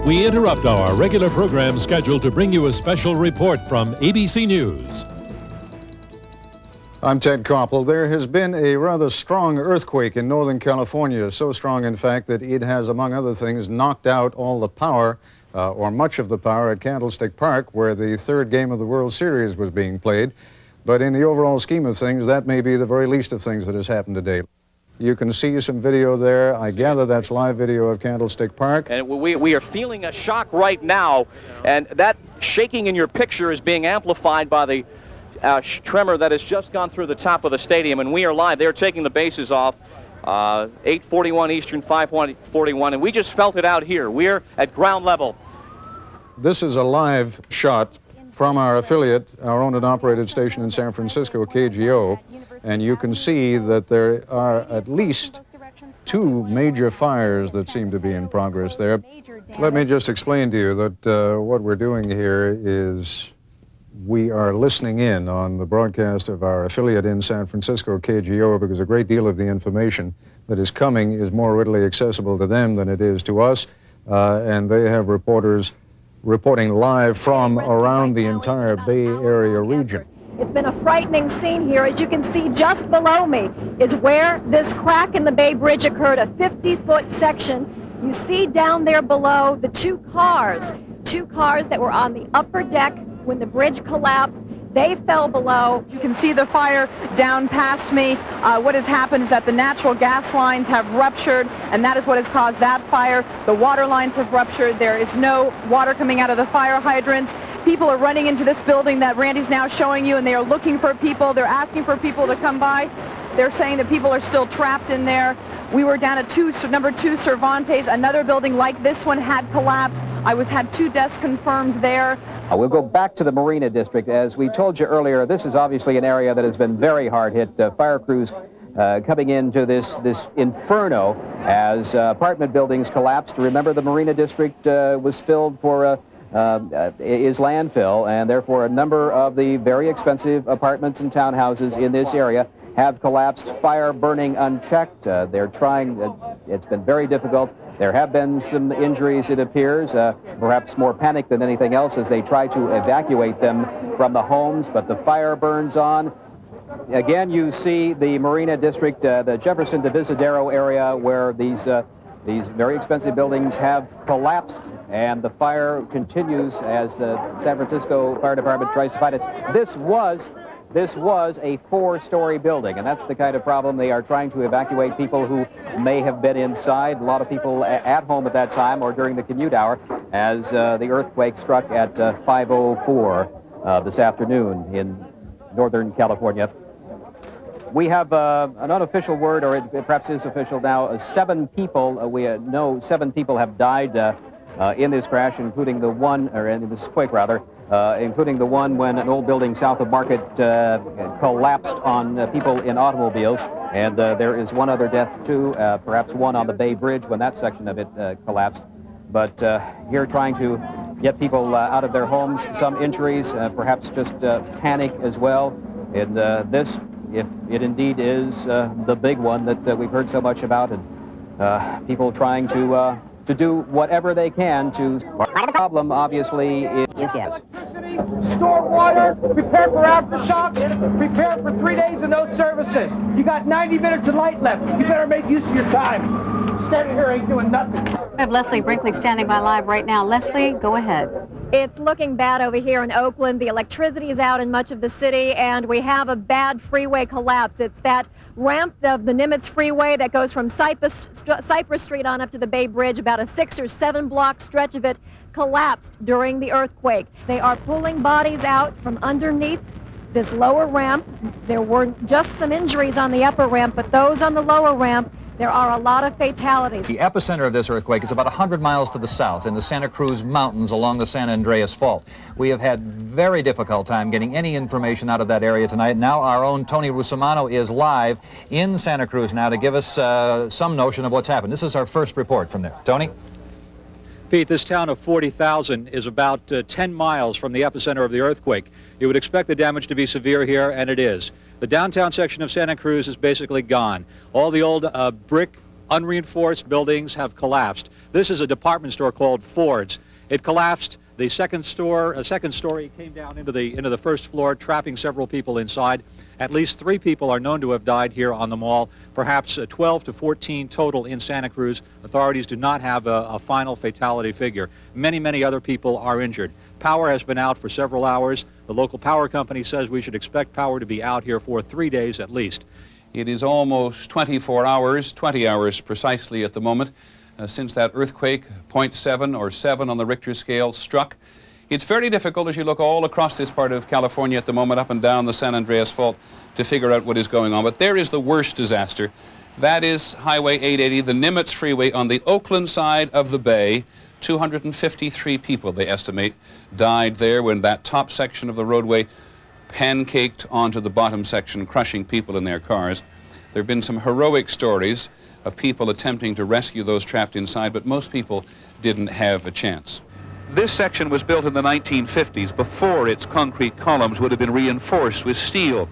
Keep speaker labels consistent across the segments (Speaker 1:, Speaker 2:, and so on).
Speaker 1: we interrupt our regular program scheduled to bring you a special report from ABC News.
Speaker 2: I'm Ted Koppel. There has been a rather strong earthquake in Northern California, so strong, in fact, that it has, among other things, knocked out all the power, or much of the power, at Candlestick Park, where the third game of the World Series was being played. But in the overall scheme of things, that may be the very least of things that has happened today. You can see some video there. I gather that's live video of Candlestick Park.
Speaker 3: And we are feeling a shock right now, and that shaking in your picture is being amplified by the tremor that has just gone through the top of the stadium, and we are live. They're taking the bases off, 8:41 Eastern, 5:41, and we just felt it out here. We're at ground level.
Speaker 2: This is a live shot from our affiliate, our owned and operated station in San Francisco, KGO, and you can see that there are at least two major fires that seem to be in progress there. Let me just explain to you that what we're doing here is we are listening in on the broadcast of our affiliate in San Francisco, KGO, because a great deal of the information that is coming is more readily accessible to them than it is to us, and they have reporters reporting live from around the entire Bay Area region.
Speaker 4: It's been a frightening scene here. As you can see, just below me is where this crack in the Bay Bridge occurred, a 50-foot section. You see down there below the two cars that were on the upper deck when the bridge collapsed. They fell below.
Speaker 5: You can see the fire down past me. What has happened is that the natural gas lines have ruptured, and that is what has caused that fire. The water lines have ruptured. There is no water coming out of the fire hydrants. People are running into this building that Randy's now showing you, and they are looking for people. They're asking for people to come by. They're saying that people are still trapped in there. We were down at number 2 Cervantes. Another building like this one had collapsed. I had 2 deaths confirmed there.
Speaker 6: We'll go back to the Marina District. As we told you earlier, this is obviously an area that has been very hard hit. Fire crews coming into this inferno as apartment buildings collapsed. Remember, the Marina District was filled for is landfill, and therefore a number of the very expensive apartments and townhouses in this area have collapsed, fire burning unchecked. They're trying, it's been very difficult. There have been some injuries, it appears, perhaps more panic than anything else as they try to evacuate them from the homes, but the fire burns on. Again, you see the Marina District, the Jefferson Divisadero area where these very expensive buildings have collapsed, and the fire continues as the San Francisco Fire Department tries to fight it. This was a 4-story building, and that's the kind of problem. They are trying to evacuate people who may have been inside. A lot of people at home at that time or during the commute hour as the earthquake struck at 5:04 this afternoon in Northern California. We have an unofficial word, or it perhaps is official now, 7 people, we know 7 people have died in this crash, including the one, or in this quake rather, including the one when an old building south of Market collapsed on people in automobiles. And there is one other death, too, perhaps one on the Bay Bridge when that section of it collapsed. But here trying to get people out of their homes, some injuries, perhaps just panic as well. And this, if it indeed is the big one that we've heard so much about, and people trying to do whatever they can to... Part of the problem, obviously, is gas.
Speaker 7: Store water, prepare for aftershocks, prepare for 3 days of no services. You got 90 minutes of light left. You better make use of your time. Standing here ain't doing nothing.
Speaker 8: I have Leslie Brinkley standing by live right now. Leslie, go ahead.
Speaker 4: It's looking bad over here in Oakland. The electricity is out in much of the city, and we have a bad freeway collapse. It's that ramp of the Nimitz freeway that goes from Cypress Street on up to the Bay Bridge. About a 6 or 7 block stretch of it collapsed during the earthquake. They are pulling bodies out from underneath this lower ramp. There were just some injuries on the upper ramp, but those on the lower ramp, there are a lot of fatalities.
Speaker 9: The epicenter of this earthquake is about 100 miles to the south in the Santa Cruz Mountains along the San Andreas Fault. We have had very difficult time getting any information out of that area tonight. Now our own Tony Russomanno is live in Santa Cruz now to give us some notion of what's happened. This is our first report from there. Tony?
Speaker 10: Pete, this town of 40,000 is about 10 miles from the epicenter of the earthquake. You would expect the damage to be severe here, and it is. The downtown section of Santa Cruz is basically gone. All the old brick Unreinforced buildings have collapsed. This is a department store called Ford's. It collapsed. The second story came down into the first floor, trapping several people inside. At least 3 people are known to have died here on the mall, perhaps 12 to 14 total in Santa Cruz. Authorities do not have a final fatality figure. Many other people are injured. Power has been out for several hours. The local power company says we should expect power to be out here for 3 days at least.
Speaker 11: It is almost 24 hours, 20 hours precisely at the moment, since that earthquake, 0.7 or 7 on the Richter scale, struck. It's very difficult as you look all across this part of California at the moment, up and down the San Andreas Fault, to figure out what is going on. But there is the worst disaster. That is Highway 880, the Nimitz Freeway on the Oakland side of the bay. 253 people, they estimate, died there when that top section of the roadway pancaked onto the bottom section, crushing people in their cars. There have been some heroic stories of people attempting to rescue those trapped inside, but most people didn't have a chance.
Speaker 12: This section was built in the 1950s before its concrete columns would have been reinforced with steel.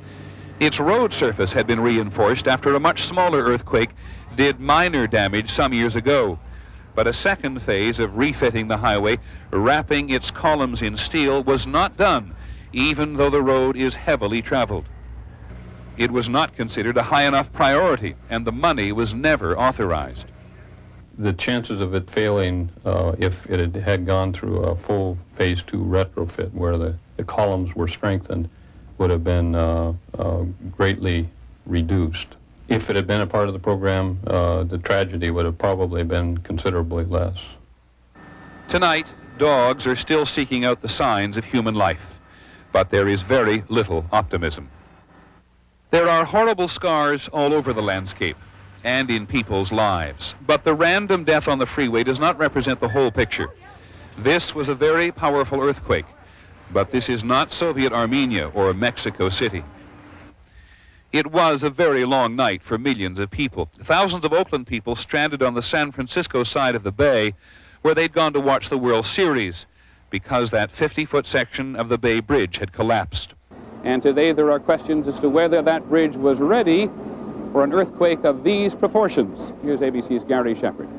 Speaker 12: Its road surface had been reinforced after a much smaller earthquake did minor damage some years ago. But a second phase of refitting the highway, wrapping its columns in steel, was not done, even though the road is heavily traveled. It was not considered a high enough priority, and the money was never authorized.
Speaker 13: The chances of it failing, if it had gone through a full phase 2 retrofit where the columns were strengthened, would have been greatly reduced. If it had been a part of the program, the tragedy would have probably been considerably less.
Speaker 12: Tonight, dogs are still seeking out the signs of human life, but there is very little optimism. There are horrible scars all over the landscape and in people's lives, but the random death on the freeway does not represent the whole picture. This was a very powerful earthquake, but this is not Soviet Armenia or Mexico City. It was a very long night for millions of people. Thousands of Oakland people stranded on the San Francisco side of the bay where they'd gone to watch the World Series because that 50-foot section of the Bay Bridge had collapsed.
Speaker 11: And today there are questions as to whether that bridge was ready for an earthquake of these proportions. Here's ABC's Gary Shepard.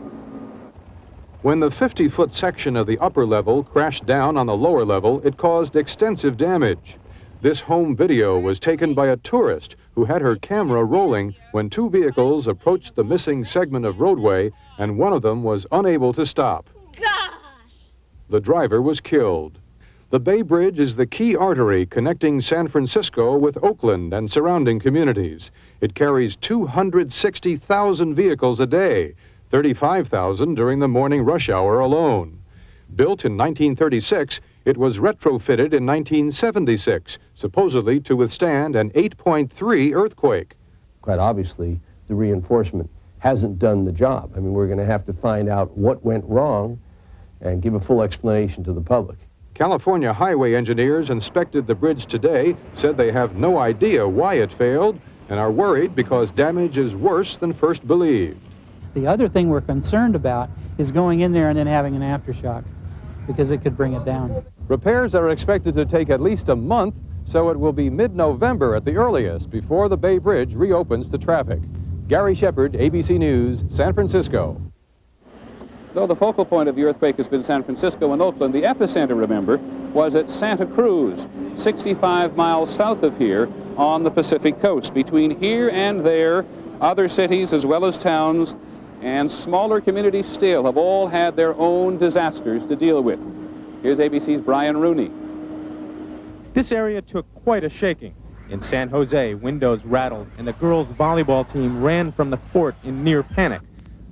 Speaker 2: When the 50-foot section of the upper level crashed down on the lower level, it caused extensive damage. This home video was taken by a tourist who had her camera rolling when 2 vehicles approached the missing segment of roadway, and one of them was unable to stop.
Speaker 14: Gosh!
Speaker 2: The driver was killed. The Bay Bridge is the key artery connecting San Francisco with Oakland and surrounding communities. It carries 260,000 vehicles a day, 35,000 during the morning rush hour alone. Built in 1936, it was retrofitted in 1976, supposedly to withstand an 8.3 earthquake.
Speaker 15: Quite obviously, the reinforcement hasn't done the job. I mean, we're going to have to find out what went wrong and give a full explanation to the public.
Speaker 2: California highway engineers inspected the bridge today, said they have no idea why it failed, and are worried because damage is worse than first believed.
Speaker 16: The other thing we're concerned about is going in there and then having an aftershock, because it could bring it down.
Speaker 2: Repairs are expected to take at least a month, so it will be mid-November at the earliest before the Bay Bridge reopens to traffic. Gary Shepard, ABC News, San Francisco.
Speaker 11: Though the focal point of the earthquake has been San Francisco and Oakland, the epicenter, remember, was at Santa Cruz, 65 miles south of here on the Pacific coast. Between here and there, other cities as well as towns and smaller communities still have all had their own disasters to deal with. Here's ABC's Brian Rooney.
Speaker 17: This area took quite a shaking. In San Jose, windows rattled and the girls' volleyball team ran from the court in near panic.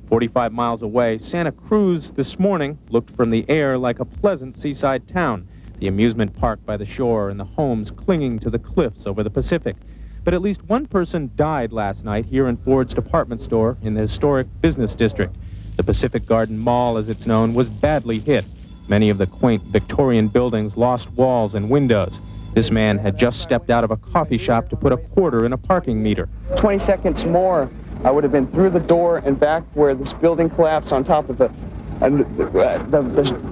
Speaker 17: 45 miles away, Santa Cruz this morning looked from the air like a pleasant seaside town, the amusement park by the shore and the homes clinging to the cliffs over the Pacific. But at least one person died last night here in Ford's department store in the historic business district. The Pacific Garden Mall, as it's known, was badly hit. Many of the quaint Victorian buildings lost walls and windows. This man had just stepped out of a coffee shop to put a quarter in a parking meter.
Speaker 18: 20 seconds more, I would have been through the door and back where this building collapsed on top of the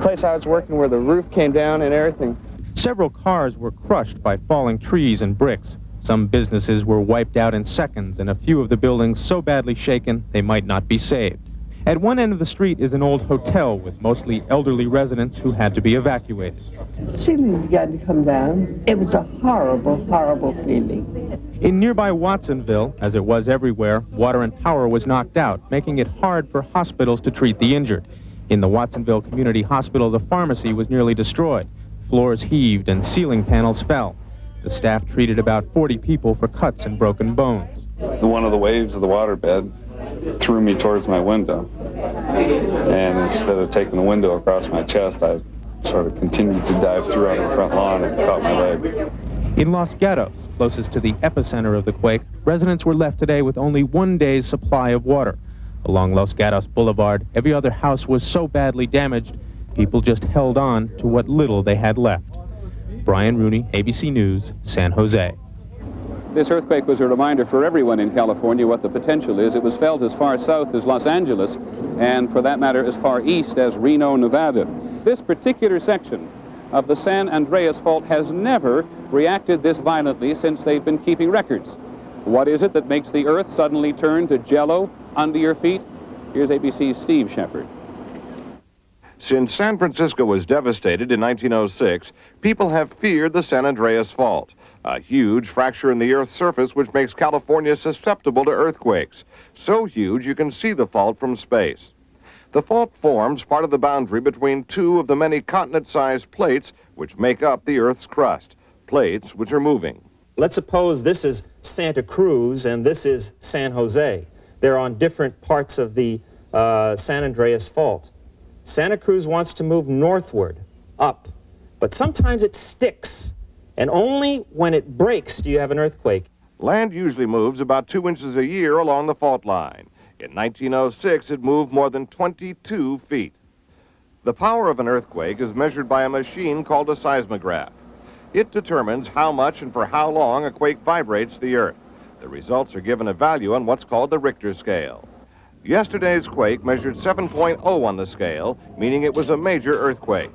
Speaker 18: place I was working where the roof came down and everything.
Speaker 17: Several cars were crushed by falling trees and bricks. Some businesses were wiped out in seconds, and a few of the buildings so badly shaken they might not be saved. At one end of the street is an old hotel with mostly elderly residents who had to be evacuated.
Speaker 14: The ceiling began to come down. It was a horrible, horrible feeling.
Speaker 17: In nearby Watsonville, as it was everywhere, water and power was knocked out, making it hard for hospitals to treat the injured. In the Watsonville Community Hospital, the pharmacy was nearly destroyed. Floors heaved and ceiling panels fell. The staff treated about 40 people for cuts and broken bones.
Speaker 19: One of the waves of the waterbed threw me towards my window. And instead of taking the window across my chest, I sort of continued to dive through on the front lawn and caught my leg.
Speaker 17: In Los Gatos, closest to the epicenter of the quake, residents were left today with only 1 day's supply of water. Along Los Gatos Boulevard, every other house was so badly damaged, people just held on to what little they had left. Brian Rooney, ABC News, San Jose.
Speaker 20: This earthquake was a reminder for everyone in California what the potential is. It was felt as far south as Los Angeles, and for that matter, as far east as Reno, Nevada. This particular section of the San Andreas Fault has never reacted this violently since they've been keeping records. What is it that makes the earth suddenly turn to jello under your feet? Here's ABC's Steve Shepard.
Speaker 21: Since San Francisco was devastated in 1906, people have feared the San Andreas Fault, a huge fracture in the Earth's surface which makes California susceptible to earthquakes. So huge you can see the fault from space. The fault forms part of the boundary between two of the many continent-sized plates which make up the Earth's crust, plates which are moving.
Speaker 22: Let's suppose this is Santa Cruz and this is San Jose. They're on different parts of the San Andreas Fault. Santa Cruz wants to move northward, up, but sometimes it sticks, and only when it breaks do you have an earthquake.
Speaker 21: Land usually moves about 2 inches a year along the fault line. In 1906, it moved more than 22 feet. The power of an earthquake is measured by a machine called a seismograph. It determines how much and for how long a quake vibrates the Earth. The results are given a value on what's called the Richter scale. Yesterday's quake measured 7.0 on the scale, meaning it was a major earthquake.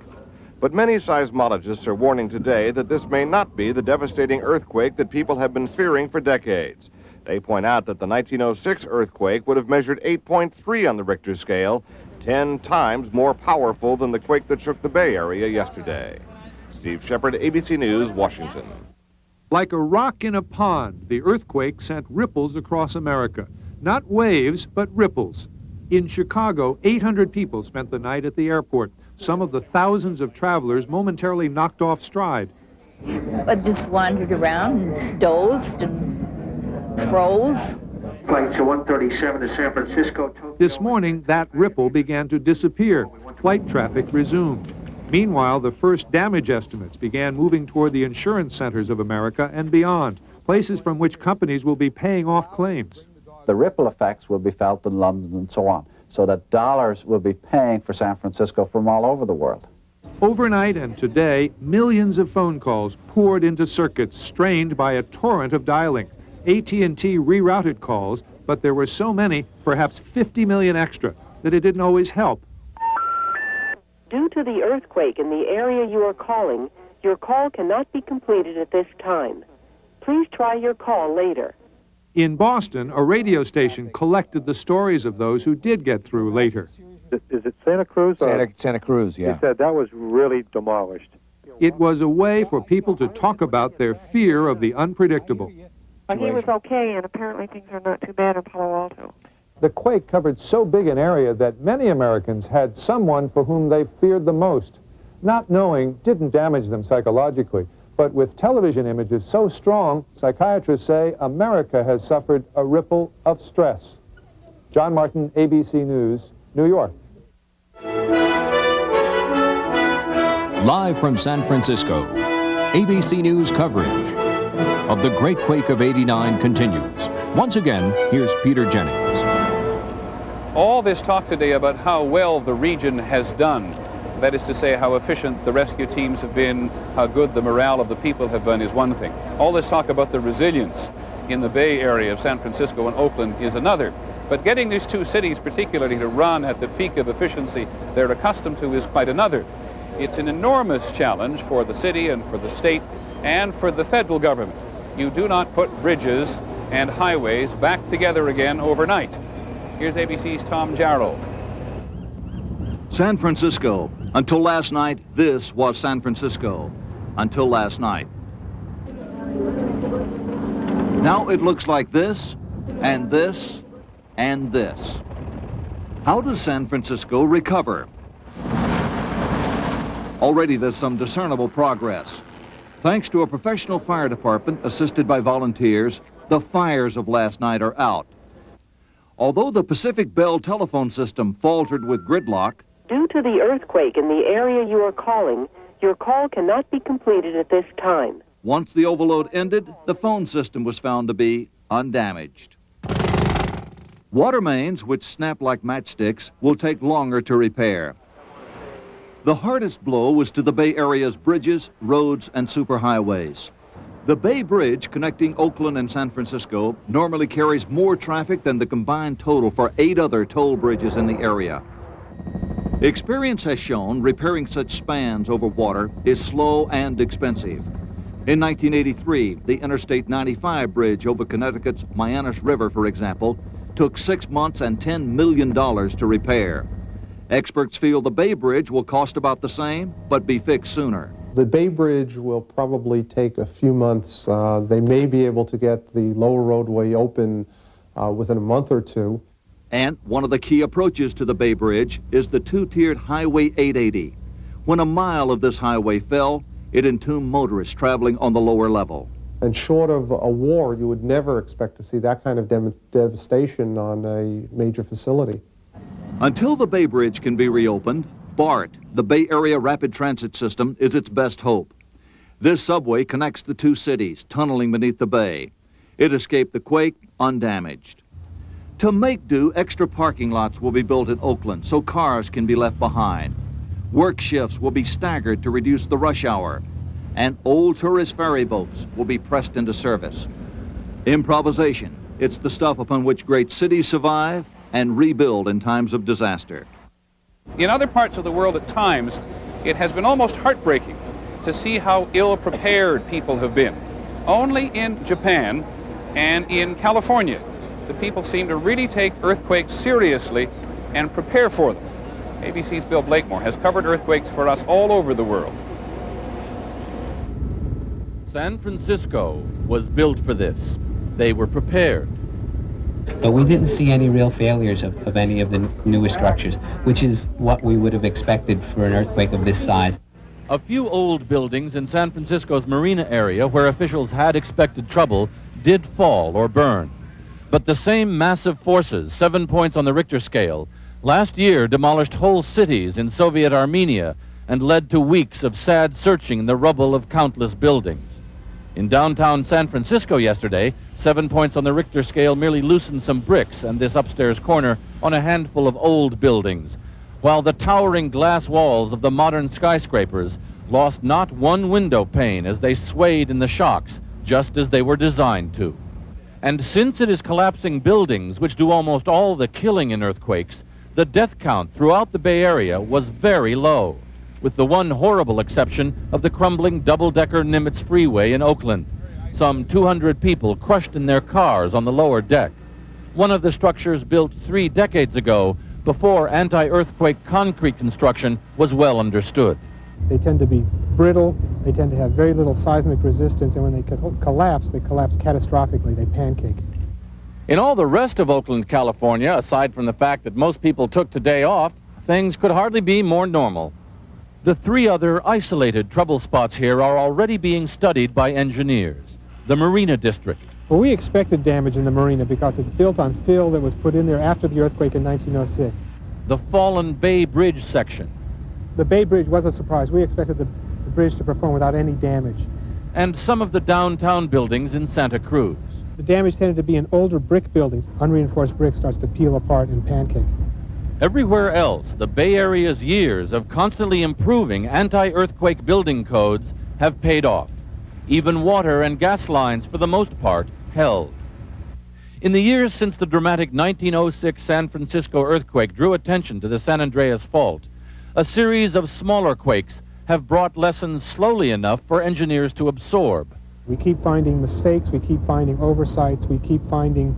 Speaker 21: But many seismologists are warning today that this may not be the devastating earthquake that people have been fearing for decades. They point out that the 1906 earthquake would have measured 8.3 on the Richter scale, 10 times more powerful than the quake that shook the Bay Area yesterday. Steve Shepard, ABC News, Washington.
Speaker 23: Like a rock in a pond, the earthquake sent ripples across America. Not waves, but ripples. In Chicago, 800 people spent the night at the airport. Some of the thousands of travelers momentarily knocked off stride.
Speaker 24: I just wandered around and dozed and froze.
Speaker 7: Flights 137 to San Francisco.
Speaker 23: This morning, that ripple began to disappear. Flight traffic resumed. Meanwhile, the first damage estimates began moving toward the insurance centers of America and beyond, places from which companies will be paying off claims.
Speaker 25: The ripple effects will be felt in London and so on, so that dollars will be paying for San Francisco from all over the world.
Speaker 23: Overnight and today, millions of phone calls poured into circuits strained by a torrent of dialing. AT&T rerouted calls, but there were so many, perhaps 50 million extra, that it didn't always help.
Speaker 26: Due to the earthquake in the area you are calling, your call cannot be completed at this time. Please try your call later.
Speaker 23: In Boston, a radio station collected the stories of those who did get through later.
Speaker 27: Is it Santa Cruz?
Speaker 28: Santa Cruz, yeah.
Speaker 27: He said that was really demolished.
Speaker 23: It was a way for people to talk about their fear of the unpredictable.
Speaker 29: He was okay, and apparently things are not too bad in Palo Alto.
Speaker 23: The quake covered so big an area that many Americans had someone for whom they feared the most. Not knowing didn't damage them psychologically. But with television images so strong, psychiatrists say America has suffered a ripple of stress. John Martin, ABC News, New York.
Speaker 30: Live from San Francisco, ABC News coverage of the Great Quake of '89 continues. Once again, here's Peter Jennings.
Speaker 11: All this talk today about how well the region has done, that is to say, how efficient the rescue teams have been, how good the morale of the people have been, is one thing. All this talk about the resilience in the Bay Area of San Francisco and Oakland is another. But getting these two cities particularly to run at the peak of efficiency they're accustomed to is quite another. It's an enormous challenge for the city and for the state and for the federal government.
Speaker 20: you do not put bridges and highways back together again overnight. Here's ABC's Tom Jarrell.
Speaker 1: San Francisco. Until last night, this was San Francisco. Until last night. Now it looks like this, and this, and this. How does San Francisco recover? Already there's some discernible progress. Thanks to a professional fire department assisted by volunteers, the fires of last night are out. Although the Pacific Bell telephone system faltered with gridlock,
Speaker 26: due to the earthquake in the area you are calling, your call cannot be completed at this time.
Speaker 1: once the overload ended, the phone system was found to be undamaged. Water mains, which snap like matchsticks, will take longer to repair. The hardest blow was to the Bay Area's bridges, roads, and superhighways. The Bay Bridge connecting Oakland and San Francisco normally carries more traffic than the combined total for 8 other toll bridges in the area. Experience has shown repairing such spans over water is slow and expensive. In 1983, the Interstate 95 bridge over Connecticut's Mianus River, for example, took 6 months and $10 million to repair. Experts feel the Bay Bridge will cost about the same, but be fixed sooner.
Speaker 3: The Bay Bridge will probably take a few months. They may be able to get the lower roadway open within a month or two.
Speaker 1: And one of the key approaches to the Bay Bridge is the 2-tiered Highway 880. When a mile of this highway fell, it entombed motorists traveling on the lower level.
Speaker 3: And short of a war, you would never expect to see that kind of devastation on a major facility.
Speaker 1: Until the Bay Bridge can be reopened, BART, the Bay Area Rapid Transit System, is its best hope. This subway connects the two cities, tunneling beneath the bay. It escaped the quake undamaged. To make do, extra parking lots will be built in Oakland so cars can be left behind. Work shifts will be staggered to reduce the rush hour, and old tourist ferry boats will be pressed into service. Improvisation, it's the stuff upon which great cities survive and rebuild in times of disaster.
Speaker 20: In other parts of the world at times, it has been almost heartbreaking to see how ill-prepared people have been. Only in Japan and in California, the people seem to really take earthquakes seriously and prepare for them. ABC's Bill Blakemore has covered earthquakes for us all over the world.
Speaker 4: San Francisco was built for this. They were prepared.
Speaker 5: But we didn't see any real failures of any of the newest structures, which is what we would have expected for an earthquake of this size.
Speaker 4: A few old buildings in San Francisco's marina area where officials had expected trouble did fall or burn. But the same massive forces, 7 points on the Richter scale, last year demolished whole cities in Soviet Armenia and led to weeks of sad searching in the rubble of countless buildings. In downtown San Francisco yesterday, 7 points on the Richter scale merely loosened some bricks and this upstairs corner on a handful of old buildings, while the towering glass walls of the modern skyscrapers lost not one window pane as they swayed in the shocks, just as they were designed to. And since it is collapsing buildings which do almost all the killing in earthquakes, the death count throughout the Bay Area was very low, with the one horrible exception of the crumbling double-decker Nimitz freeway in Oakland. Some 200 people crushed in their cars on the lower deck. One of the structures built 3 decades ago, before anti-earthquake concrete construction was well understood.
Speaker 6: They tend to be brittle, they tend to have very little seismic resistance, and when they collapse catastrophically, they pancake.
Speaker 4: In all the rest of Oakland, California, aside from the fact that most people took today off, things could hardly be more normal. The 3 other isolated trouble spots here are already being studied by engineers. The Marina District.
Speaker 6: Well, we expected damage in the marina because it's built on fill that was put in there after the earthquake in 1906.
Speaker 4: The fallen Bay Bridge section.
Speaker 6: The Bay Bridge was a surprise. We expected the bridge to perform without any damage.
Speaker 4: And some of the downtown buildings in Santa Cruz.
Speaker 6: The damage tended to be in older brick buildings. Unreinforced brick starts to peel apart and pancake.
Speaker 4: Everywhere else, the Bay Area's years of constantly improving anti-earthquake building codes have paid off. Even water and gas lines, for the most part, held. In the years since the dramatic 1906 San Francisco earthquake drew attention to the San Andreas Fault, a series of smaller quakes have brought lessons slowly enough for engineers to absorb.
Speaker 6: We keep finding mistakes, we keep finding oversights, we keep finding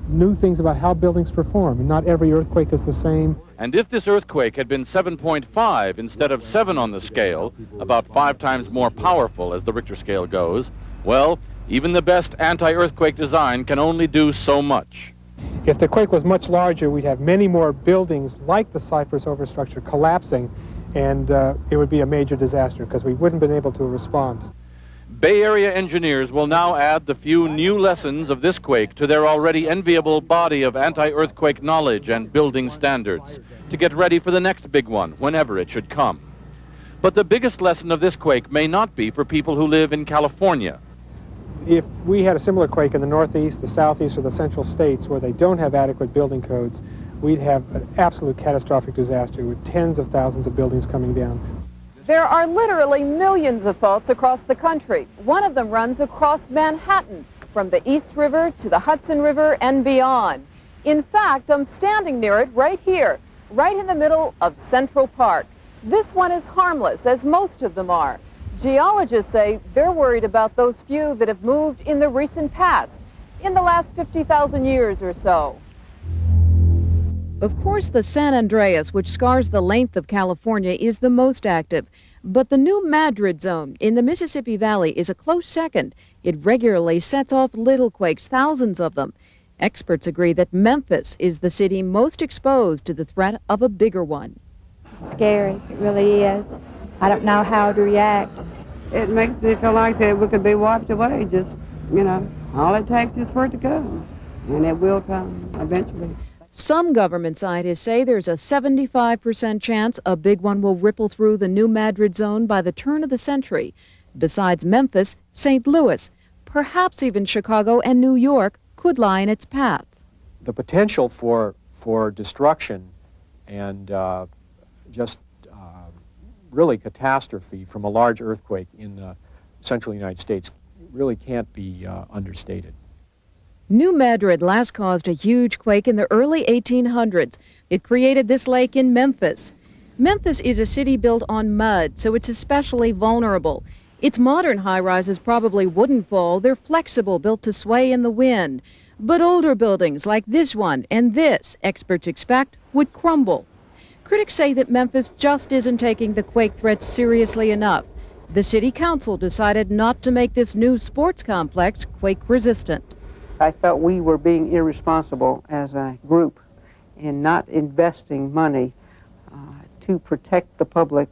Speaker 6: new things about how buildings perform, and not every earthquake is the same.
Speaker 4: And if this earthquake had been 7.5 instead of 7 on the scale, about 5 times more powerful as the Richter scale goes, well, even the best anti-earthquake design can only do so much.
Speaker 6: If the quake was much larger, we'd have many more buildings like the Cypress overstructure collapsing, and it would be a major disaster because we wouldn't have been able to respond.
Speaker 4: Bay Area engineers will now add the few new lessons of this quake to their already enviable body of anti-earthquake knowledge and building standards to get ready for the next big one, whenever it should come. But the biggest lesson of this quake may not be for people who live in California.
Speaker 6: If we had a similar quake in the Northeast, the Southeast, or the Central States where they don't have adequate building codes, we'd have an absolute catastrophic disaster with tens of thousands of buildings coming down.
Speaker 2: There are literally millions of faults across the country. One of them runs across Manhattan, from the East River to the Hudson River and beyond. In fact, I'm standing near it right here, right in the middle of Central Park. This one is harmless, as most of them are. Geologists say they're worried about those few that have moved in the recent past, in the last 50,000 years or so.
Speaker 8: Of course, the San Andreas, which scars the length of California, is the most active. But the New Madrid zone in the Mississippi Valley is a close second. It regularly sets off little quakes, thousands of them. Experts agree that Memphis is the city most exposed to the threat of a bigger one.
Speaker 9: Scary, it really is. I don't know how to react.
Speaker 14: It makes me feel like that we could be wiped away. Just, all it takes is for it to come. And it will come eventually.
Speaker 8: Some government scientists say there's a 75% chance a big one will ripple through the New Madrid zone by the turn of the century. Besides Memphis, St. Louis, perhaps even Chicago and New York could lie in its path.
Speaker 10: The potential for destruction and really catastrophe from a large earthquake in the central United States really can't be understated.
Speaker 8: New Madrid last caused a huge quake in the early 1800s. It created this lake in Memphis. Memphis is a city built on mud, so it's especially vulnerable. Its modern high-rises probably wouldn't fall. They're flexible, built to sway in the wind. But older buildings like this one and this, experts expect, would crumble. Critics say that Memphis just isn't taking the quake threat seriously enough. The city council decided not to make this new sports complex quake-resistant.
Speaker 12: I felt we were being irresponsible as a group in not investing money to protect the public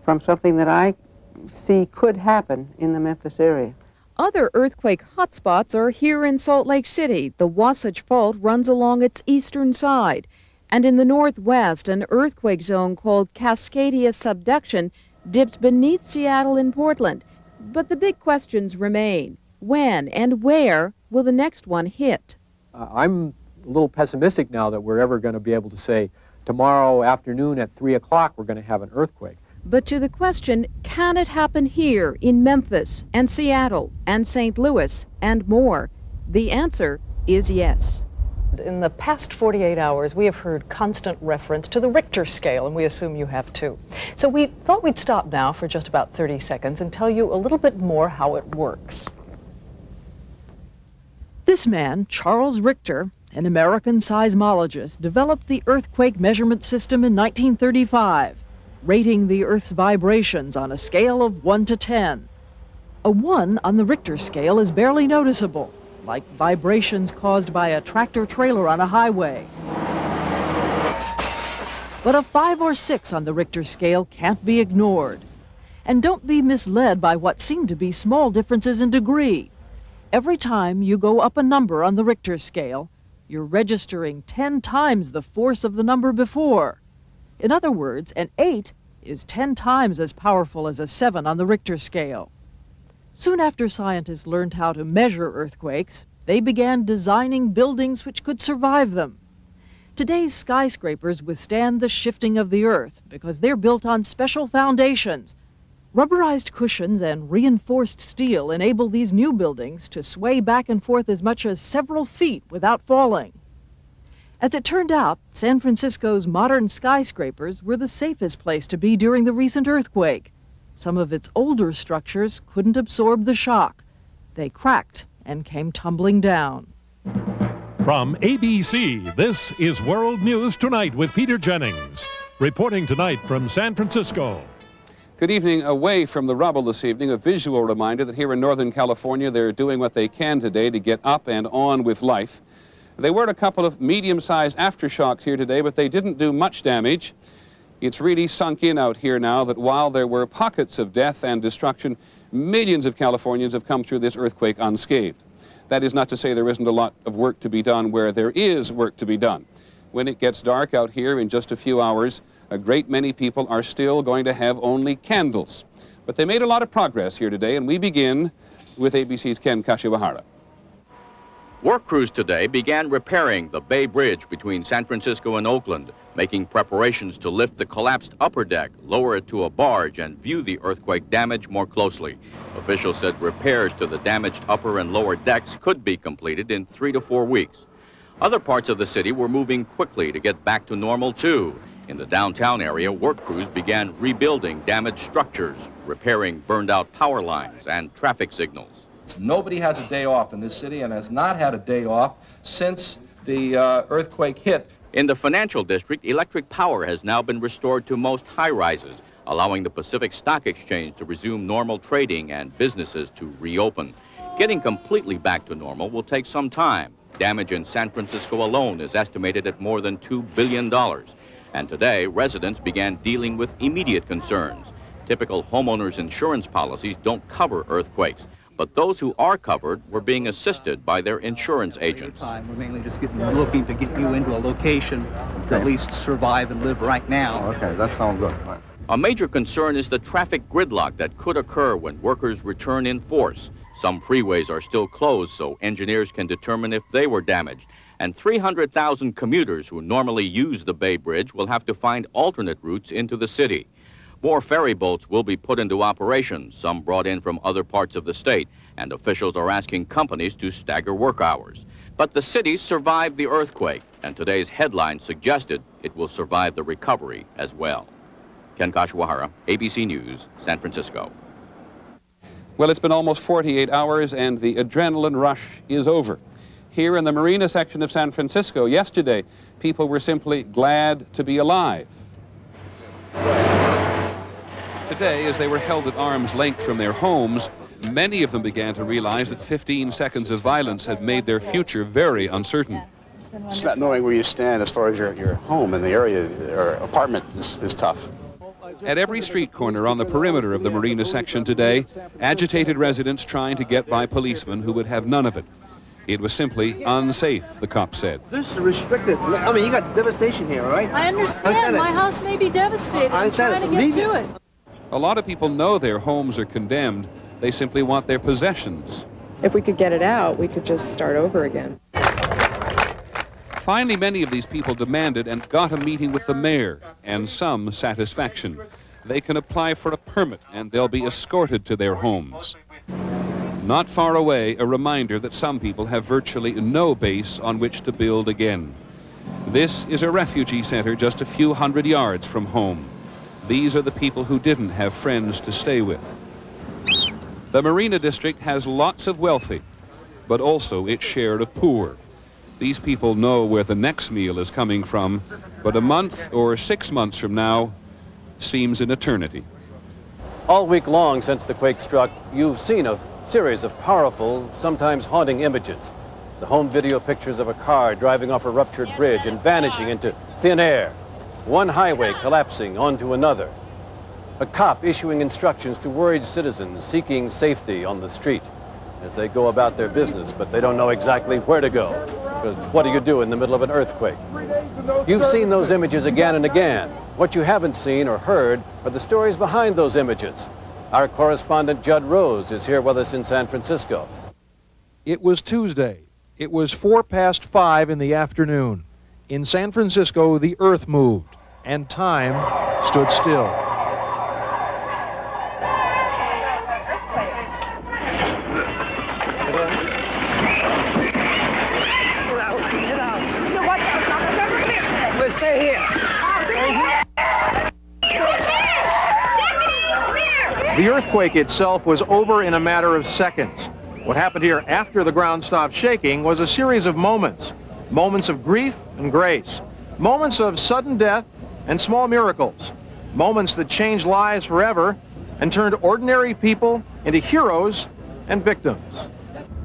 Speaker 12: from something that I see could happen in the Memphis area.
Speaker 8: Other earthquake hotspots are here in Salt Lake City. The Wasatch Fault runs along its eastern side. And in the northwest, an earthquake zone called Cascadia Subduction dips beneath Seattle and Portland. But the big questions remain. When and where will the next one hit?
Speaker 10: I'm a little pessimistic now that we're ever going to be able to say tomorrow afternoon at 3 o'clock we're going to have an earthquake.
Speaker 8: But to the question, can it happen here in Memphis and Seattle and St. Louis and more? The answer is yes.
Speaker 13: In the past 48 hours, we have heard constant reference to the Richter scale, and we assume you have too. So we thought we'd stop now for just about 30 seconds and tell you a little bit more how it works.
Speaker 15: This man, Charles Richter, an American seismologist, developed the earthquake measurement system in 1935, rating the Earth's vibrations on a scale of 1 to 10. A 1 on the Richter scale is barely noticeable, like vibrations caused by a tractor-trailer on a highway. But a 5 or 6 on the Richter scale can't be ignored. And don't be misled by what seem to be small differences in degree. Every time you go up a number on the Richter scale, you're registering 10 times the force of the number before. In other words, an 8 is 10 times as powerful as a 7 on the Richter scale. Soon after scientists learned how to measure earthquakes, they began designing buildings which could survive them. Today's skyscrapers withstand the shifting of the earth because they're built on special foundations. Rubberized cushions and reinforced steel enable these new buildings to sway back and forth as much as several feet without falling. As it turned out, San Francisco's modern skyscrapers were the safest place to be during the recent earthquake. Some of its older structures couldn't absorb the shock. They cracked and came tumbling down.
Speaker 7: From ABC, this is World News Tonight with Peter Jennings. Reporting tonight from San Francisco.
Speaker 20: Good evening. Away from the rubble this evening, a visual reminder that here in Northern California, they're doing what they can today to get up and on with life. There were a couple of medium-sized aftershocks here today, but they didn't do much damage. It's really sunk in out here now that while there were pockets of death and destruction, millions of Californians have come through this earthquake unscathed. That is not to say there isn't a lot of work to be done where there is work to be done. When it gets dark out here in just a few hours, a great many people are still going to have only candles. But they made a lot of progress here today, and we begin with ABC's Ken Kashiwahara.
Speaker 16: Work crews today began repairing the Bay Bridge between San Francisco and Oakland, making preparations to lift the collapsed upper deck, lower it to a barge, and view the earthquake damage more closely. Officials said repairs to the damaged upper and lower decks could be completed in 3 to 4 weeks. Other parts of the city were moving quickly to get back to normal, too. In the downtown area, work crews began rebuilding damaged structures, repairing burned-out power lines and traffic signals.
Speaker 17: Nobody has a day off in this city and has not had a day off since the earthquake hit.
Speaker 16: In the financial district, electric power has now been restored to most high-rises, allowing the Pacific Stock Exchange to resume normal trading and businesses to reopen. Getting completely back to normal will take some time. Damage in San Francisco alone is estimated at more than $2 billion. And today, residents began dealing with immediate concerns. Typical homeowners' insurance policies don't cover earthquakes, but those who are covered were being assisted by their insurance agents.
Speaker 18: We're mainly just looking to get you into a location to at least survive and live right now.
Speaker 16: Okay, that sounds good. Right. A major concern is the traffic gridlock that could occur when workers return in force. Some freeways are still closed, so engineers can determine if they were damaged. And 300,000 commuters who normally use the Bay Bridge will have to find alternate routes into the city. More ferry boats will be put into operation, some brought in from other parts of the state, and officials are asking companies to stagger work hours. But the city survived the earthquake, and today's headline suggested it will survive the recovery as well. Ken Kashiwahara, ABC News, San Francisco.
Speaker 20: Well, it's been almost 48 hours, and the adrenaline rush is over. Here in the marina section of San Francisco yesterday, people were simply glad to be alive. Today, as they were held at arm's length from their homes, many of them began to realize that 15 seconds of violence had made their future very uncertain.
Speaker 19: Just not knowing where you stand as far as your home in the area or apartment is tough.
Speaker 20: At every street corner on the perimeter of the marina section today, agitated residents trying to get by policemen who would have none of it. It was simply unsafe, the cops said.
Speaker 21: This is restricted. I mean, you got devastation here, right?
Speaker 22: I understand. My house may be devastated. I'm trying to get to it.
Speaker 20: A lot of people know their homes are condemned. They simply want their possessions.
Speaker 24: If we could get it out, we could just start over again.
Speaker 20: Finally, many of these people demanded and got a meeting with the mayor and some satisfaction. They can apply for a permit and they'll be escorted to their homes. Not far away, a reminder that some people have virtually no base on which to build again. This is a refugee center just a few hundred yards from home. These are the people who didn't have friends to stay with. The Marina District has lots of wealthy, but also its share of poor. These people know where the next meal is coming from, but a month or 6 months from now seems an eternity.
Speaker 25: All week long since the quake struck, you've seen a series of powerful, sometimes haunting images. The home video pictures of a car driving off a ruptured bridge and vanishing into thin air. One highway collapsing onto another. A cop issuing instructions to worried citizens seeking safety on the street as they go about their business, but they don't know exactly where to go. Because what do you do in the middle of an earthquake? You've seen those images again and again. What you haven't seen or heard are the stories behind those images. Our correspondent Judd Rose is here with us in San Francisco.
Speaker 28: It was Tuesday. It was 5:04 in the afternoon. In San Francisco, the earth moved, and time stood still.
Speaker 21: Stay here.
Speaker 28: The earthquake itself was over in a matter of seconds. What happened here after the ground stopped shaking was a series of moments. Moments of grief and grace. Moments of sudden death and small miracles. Moments that changed lives forever and turned ordinary people into heroes and victims.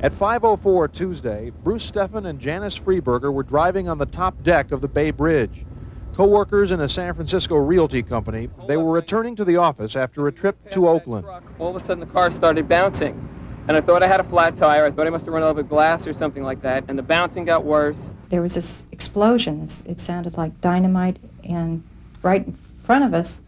Speaker 28: At 5:04 Tuesday, Bruce Steffen and Janice Freeberger were driving on the top deck of the Bay Bridge. Co-workers in a San Francisco realty company, they were returning to the office after a trip to Oakland.
Speaker 1: All of a sudden the car started bouncing, and I thought I had a flat tire. I thought I must have run over glass or something like that, and the bouncing got worse.
Speaker 9: There was this explosion. It sounded like dynamite, and right in front of us,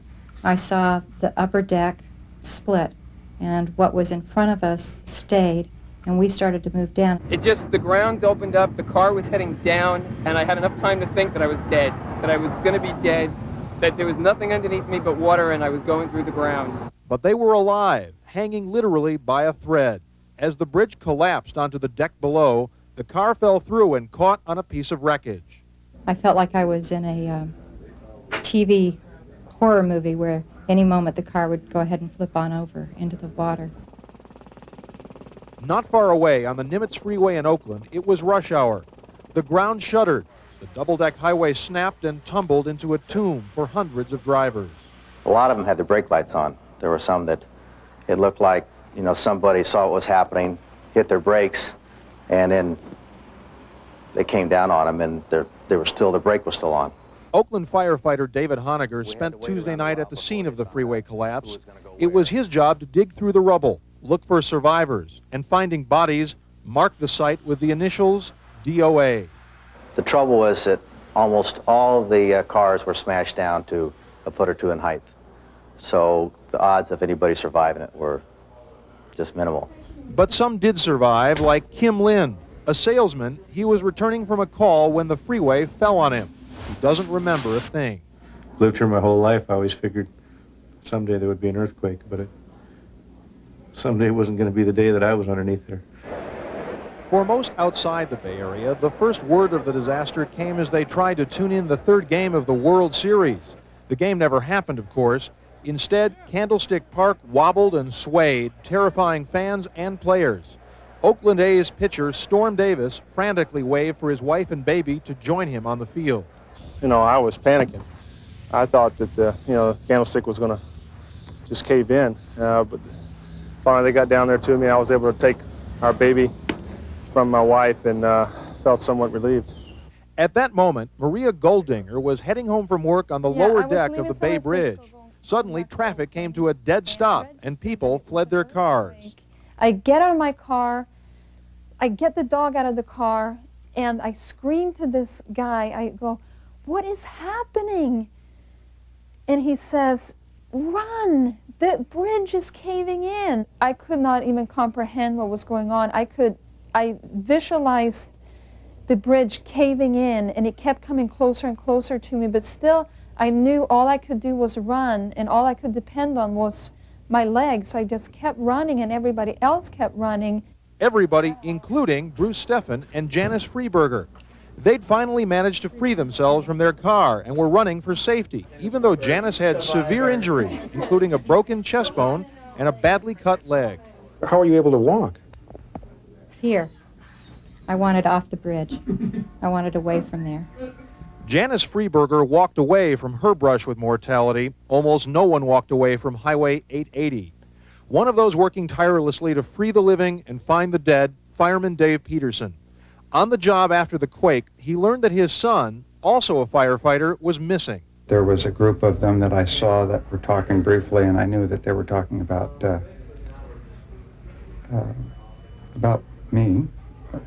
Speaker 9: I saw the upper deck split, and what was in front of us stayed, and we started to move down.
Speaker 1: It just, the ground opened up, the car was heading down, and I had enough time to think that I was dead, that I was going to be dead, that there was nothing underneath me but water, and I was going through the ground.
Speaker 28: But they were alive, hanging literally by a thread. As the bridge collapsed onto the deck below, the car fell through and caught on a piece of wreckage.
Speaker 9: I felt like I was in a TV horror movie where any moment the car would go ahead and flip on over into the water.
Speaker 28: Not far away on the Nimitz freeway in Oakland, it was rush hour. The ground shuddered. The double-deck highway snapped and tumbled into a tomb for hundreds of drivers.
Speaker 3: A lot of them had their brake lights on. There were some that it looked like, somebody saw what was happening, hit their brakes, and then they came down on them, and the brake was still on.
Speaker 28: Oakland firefighter David Honegger spent Tuesday night at the scene of the freeway collapse. It was his job to dig through the rubble, look for survivors, and finding bodies, mark the site with the initials DOA.
Speaker 3: The trouble was that almost all of the cars were smashed down to a foot or two in height. So the odds of anybody surviving it were just minimal.
Speaker 28: But some did survive, like Kim Lin, a salesman. He was returning from a call when the freeway fell on him. He doesn't remember a thing.
Speaker 4: Lived here my whole life. I always figured someday there would be an earthquake, but someday wasn't going to be the day that I was underneath there.
Speaker 28: For most outside the Bay Area, the first word of the disaster came as they tried to tune in the third game of the World Series. The game never happened, of course. Instead, Candlestick Park wobbled and swayed, terrifying fans and players. Oakland A's pitcher Storm Davis frantically waved for his wife and baby to join him on the field.
Speaker 5: I was panicking. I thought that, the Candlestick was going to just cave in. But finally they got down there to me. I was able to take our baby from my wife and felt somewhat relieved.
Speaker 28: At that moment, Maria Goldinger was heading home from work on the lower deck of the Bay Bridge. Suddenly, traffic came to a dead stop, and people fled their cars.
Speaker 11: I get out of my car, I get the dog out of the car, and I scream to this guy. I go, "What is happening?" And he says, "Run! The bridge is caving in." I could not even comprehend what was going on. I visualized the bridge caving in, and it kept coming closer and closer to me, but still I knew all I could do was run, and all I could depend on was my legs, so I just kept running, and everybody else kept running.
Speaker 28: Everybody, including Bruce Steffen and Janice Freeberger. They'd finally managed to free themselves from their car and were running for safety, even though Janice had severe injuries, including a broken chest bone and a badly cut leg.
Speaker 6: How were you able to walk?
Speaker 9: Fear. I wanted off the bridge. I wanted away from there.
Speaker 28: Janice Freeberger walked away from her brush with mortality. Almost no one walked away from Highway 880. One of those working tirelessly to free the living and find the dead, fireman Dave Peterson. On the job after the quake, he learned that his son, also a firefighter, was missing.
Speaker 23: There was a group of them that I saw that were talking briefly, and I knew that they were talking about me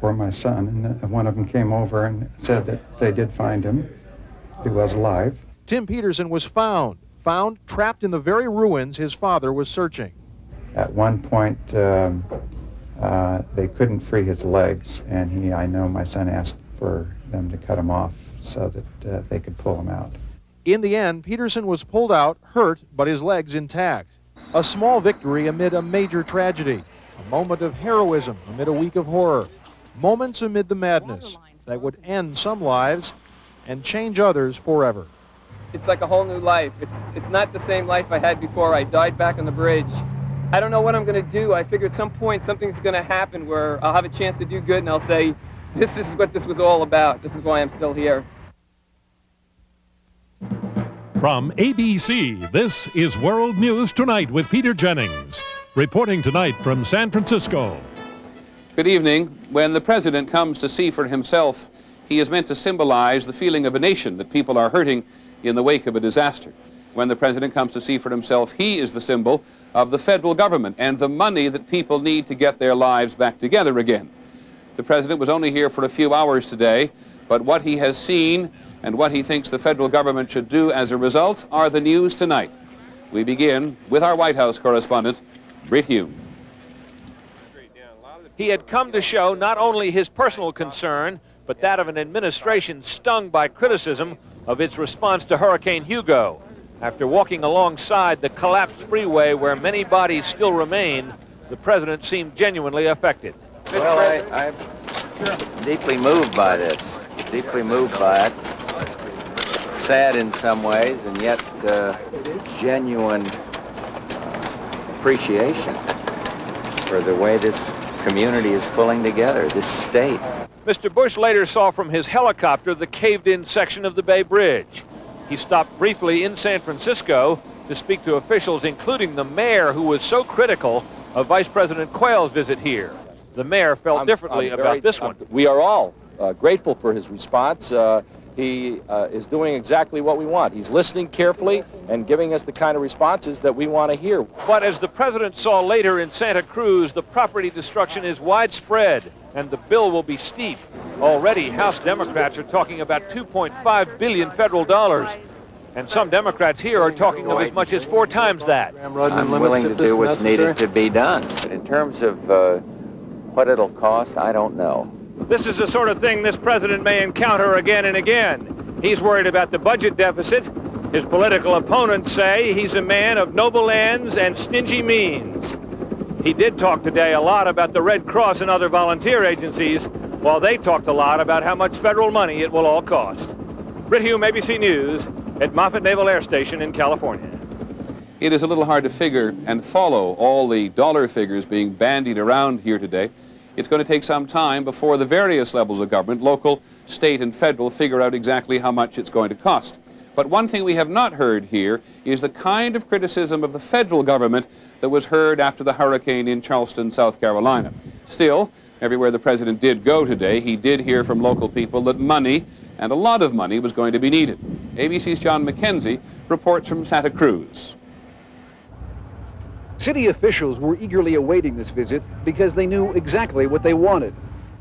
Speaker 23: or my son, and one of them came over and said that they did find him. He was alive.
Speaker 28: Tim Peterson was found trapped in the very ruins his father was searching.
Speaker 23: At one point, they couldn't free his legs, and I know my son asked for them to cut him off so that they could pull him out.
Speaker 28: In the end, Peterson was pulled out, hurt, but his legs intact. A small victory amid a major tragedy. A moment of heroism amid a week of horror. Moments amid the madness that would end some lives and change others forever.
Speaker 1: It's like a whole new life. It's not the same life I had before. I died back on the bridge, I don't know what I'm going to do. I figure at some point something's going to happen where I'll have a chance to do good and I'll say, this is what this was all about. This is why I'm still here.
Speaker 7: From ABC, this is World News Tonight with Peter Jennings. Reporting tonight from San Francisco.
Speaker 20: Good evening. When the president comes to see for himself, he is meant to symbolize the feeling of a nation that people are hurting in the wake of a disaster. When the president comes to see for himself, he is the symbol of the federal government and the money that people need to get their lives back together again. The president was only here for a few hours today, but what he has seen and what he thinks the federal government should do as a result are the news tonight. We begin with our White House correspondent, Britt Hume.
Speaker 2: He had come to show not only his personal concern, but that of an administration stung by criticism of its response to Hurricane Hugo. After walking alongside the collapsed freeway where many bodies still remain, the president seemed genuinely affected.
Speaker 8: Well, I'm deeply moved by this, deeply moved by it. Sad in some ways, and yet genuine appreciation for the way this community is pulling together, this state.
Speaker 2: Mr. Bush later saw from his helicopter the caved-in section of the Bay Bridge. He stopped briefly in San Francisco to speak to officials, including the mayor, who was so critical of Vice President Quayle's visit here. The mayor felt differently about this one.
Speaker 17: We are all grateful for his response. He is doing exactly what we want. He's listening carefully and giving us the kind of responses that we want to hear.
Speaker 2: But as the president saw later in Santa Cruz, the property destruction is widespread and the bill will be steep. Already, House Democrats are talking about $2.5 billion federal dollars. And some Democrats here are talking of as much as 4 times that.
Speaker 8: I'm willing to do what's needed to be done. But in terms of what it'll cost, I don't know.
Speaker 2: This is the sort of thing this president may encounter again and again. He's worried about the budget deficit. His political opponents say he's a man of noble ends and stingy means. He did talk today a lot about the Red Cross and other volunteer agencies, while they talked a lot about how much federal money it will all cost. Britt Hume, ABC News, at Moffett Naval Air Station in California.
Speaker 20: It is a little hard to figure and follow all the dollar figures being bandied around here today. It's going to take some time before the various levels of government, local, state, and federal, figure out exactly how much it's going to cost. But one thing we have not heard here is the kind of criticism of the federal government that was heard after the hurricane in Charleston, South Carolina. Still, everywhere the president did go today, he did hear from local people that money, and a lot of money, was going to be needed. ABC's John McKenzie reports from Santa Cruz.
Speaker 10: City officials were eagerly awaiting this visit because they knew exactly what they wanted.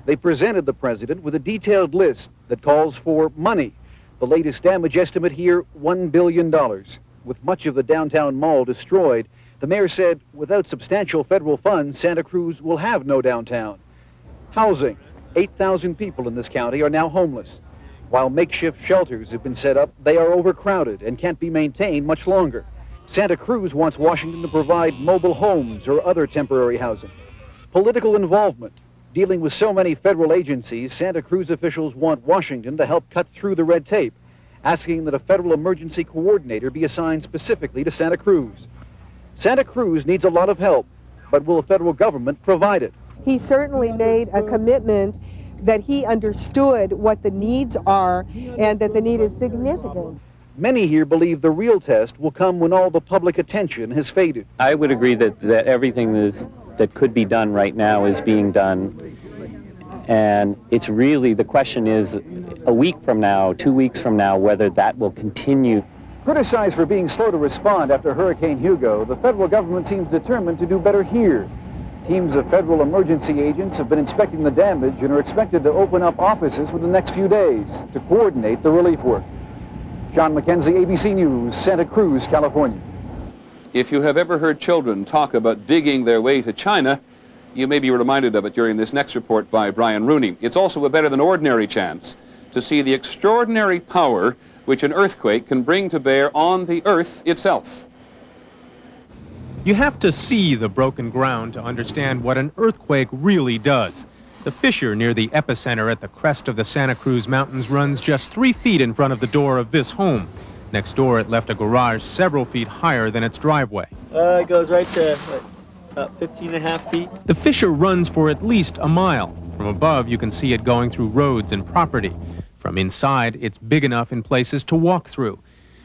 Speaker 10: They presented the president with a detailed list that calls for money. The latest damage estimate here, $1 billion. With much of the downtown mall destroyed, the mayor said without substantial federal funds, Santa Cruz will have no downtown. Housing. 8,000 people in this county are now homeless. While makeshift shelters have been set up, they are overcrowded and can't be maintained much longer. Santa Cruz wants Washington to provide mobile homes or other temporary housing. Political involvement. Dealing with so many federal agencies, Santa Cruz officials want Washington to help cut through the red tape, asking that a federal emergency coordinator be assigned specifically to Santa Cruz. Santa Cruz needs a lot of help, but will the federal government provide it?
Speaker 24: He certainly made a commitment that he understood what the needs are and that the need is significant.
Speaker 10: Many here believe the real test will come when all the public attention has faded.
Speaker 12: I would agree that everything that could be done right now is being done. And it's really, the question is, a week from now, 2 weeks from now, whether that will continue.
Speaker 10: Criticized for being slow to respond after Hurricane Hugo, the federal government seems determined to do better here. Teams of federal emergency agents have been inspecting the damage and are expected to open up offices within the next few days to coordinate the relief work. John McKenzie, ABC News, Santa Cruz, California.
Speaker 20: If you have ever heard children talk about digging their way to China, you may be reminded of it during this next report by Brian Rooney. It's also a better than ordinary chance to see the extraordinary power which an earthquake can bring to bear on the earth itself.
Speaker 13: You have to see the broken ground to understand what an earthquake really does. The fissure near the epicenter at the crest of the Santa Cruz Mountains runs just 3 feet in front of the door of this home. Next door, it left a garage several feet higher than its driveway.
Speaker 14: It goes right to
Speaker 12: About 15.5 feet.
Speaker 13: The fissure runs for at least a mile. From above, you can see it going through roads and property. From inside, it's big enough in places to walk through.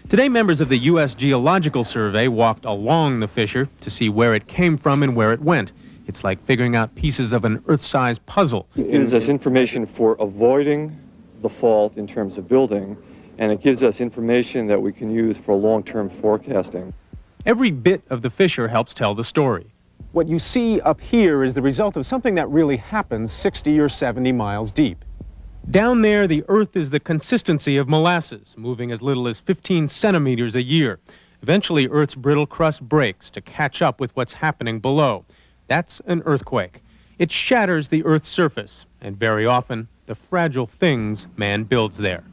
Speaker 13: Today, members of the U.S. Geological Survey walked along the fissure to see where it came from and where it went. It's like figuring out pieces of an Earth-sized puzzle.
Speaker 14: It gives us information for avoiding the fault in terms of building, and it gives us information that we can use for long-term forecasting.
Speaker 13: Every bit of the fissure helps tell the story.
Speaker 15: What you see up here is the result of something that really happens 60 or 70 miles deep.
Speaker 13: Down there, the Earth is the consistency of molasses, moving as little as 15 centimeters a year. Eventually, Earth's brittle crust breaks to catch up with what's happening below. That's an earthquake. It shatters the Earth's surface, and very often, the fragile things man builds there.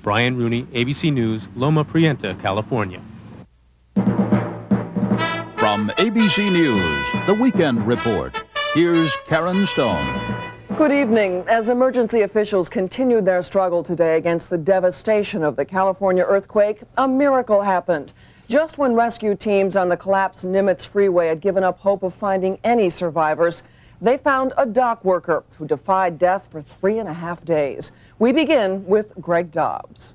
Speaker 13: Brian Rooney, ABC News, Loma Prieta, California.
Speaker 16: From ABC News, The Weekend Report, here's Karen Stone.
Speaker 18: Good evening. As emergency officials continued their struggle today against the devastation of the California earthquake, a miracle happened. Just when rescue teams on the collapsed Nimitz freeway had given up hope of finding any survivors, they found a dock worker who defied death for 3.5 days. We begin with Greg Dobbs.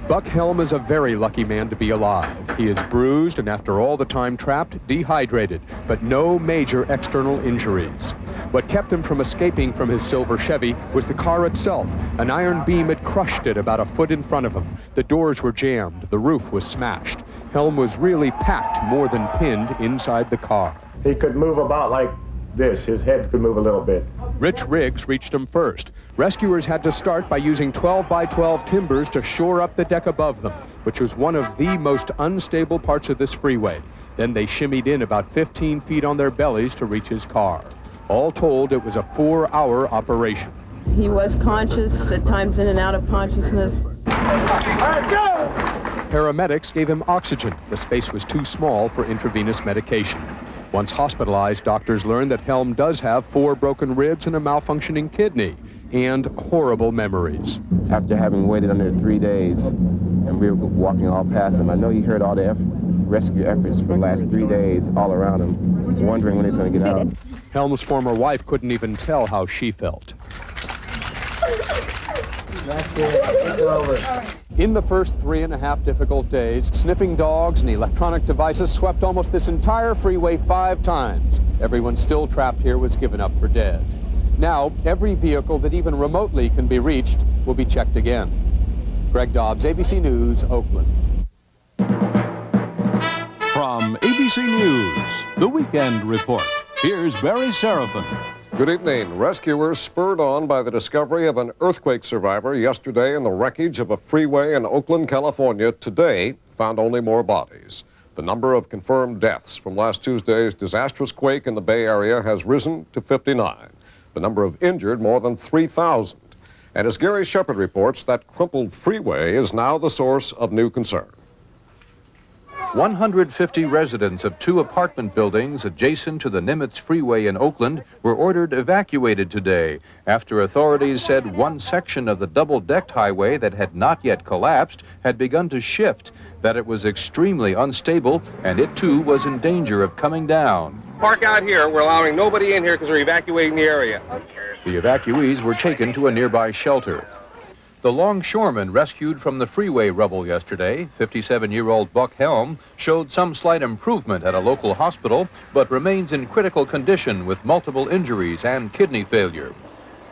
Speaker 19: Buck Helm is a very lucky man to be alive. He is bruised and after all the time trapped, dehydrated, but no major external injuries. What kept him from escaping from his silver Chevy was the car itself. An iron beam had crushed it about a foot in front of him. The doors were jammed, the roof was smashed. Helm was really packed more than pinned inside the car.
Speaker 22: He could move about like this. His head could move a little bit.
Speaker 19: Rich Riggs reached him first. Rescuers had to start by using 12 by 12 timbers to shore up the deck above them, which was one of the most unstable parts of this freeway. Then they shimmied in about 15 feet on their bellies to reach his car. All told, it was a 4-hour operation.
Speaker 26: He was conscious, at times in and out of consciousness.
Speaker 19: Paramedics gave him oxygen. The space was too small for intravenous medication. Once hospitalized, doctors learned that Helm does have 4 broken ribs and a malfunctioning kidney, and horrible memories.
Speaker 27: After having waited under 3 days, and we were walking all past him, I know he heard all the rescue efforts for the last 3 days all around him, wondering when he's going to get out.
Speaker 19: Helm's former wife couldn't even tell how she felt. In the first 3.5 difficult days, sniffing dogs and electronic devices swept almost this entire freeway 5 times. Everyone still trapped here was given up for dead. Now, every vehicle that even remotely can be reached will be checked again. Greg Dobbs, ABC News, Oakland.
Speaker 16: From ABC News, The Weekend Report, here's Barry Seraphin.
Speaker 29: Good evening. Rescuers spurred on by the discovery of an earthquake survivor yesterday in the wreckage of a freeway in Oakland, California, today found only more bodies. The number of confirmed deaths from last Tuesday's disastrous quake in the Bay Area has risen to 59. The number of injured more than 3,000. And as Gary Shepard reports, that crumpled freeway is now the source of new concern.
Speaker 30: 150 residents of 2 apartment buildings adjacent to the Nimitz freeway in Oakland were ordered evacuated today after authorities said one section of the double-decked highway that had not yet collapsed had begun to shift, that it was extremely unstable, and it too was in danger of coming down.
Speaker 1: Park out here. We're allowing nobody in here because we're evacuating the area.
Speaker 30: The evacuees were taken to a nearby shelter. The longshoreman rescued from the freeway rubble yesterday, 57-year-old Buck Helm, showed some slight improvement at a local hospital, but remains in critical condition with multiple injuries and kidney failure.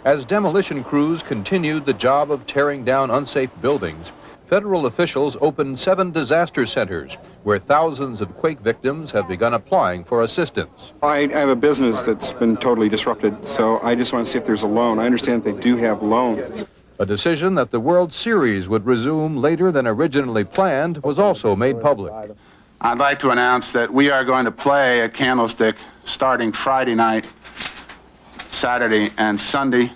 Speaker 30: As demolition crews continued the job of tearing down unsafe buildings, federal officials opened 7 disaster centers where thousands of quake victims have begun applying for assistance.
Speaker 31: I have a business that's been totally disrupted, so I just want to see if there's a loan. I understand they do have loans.
Speaker 30: A decision that the World Series would resume later than originally planned was also made public.
Speaker 32: I'd like to announce that we are going to play at Candlestick starting Friday night, Saturday, and Sunday,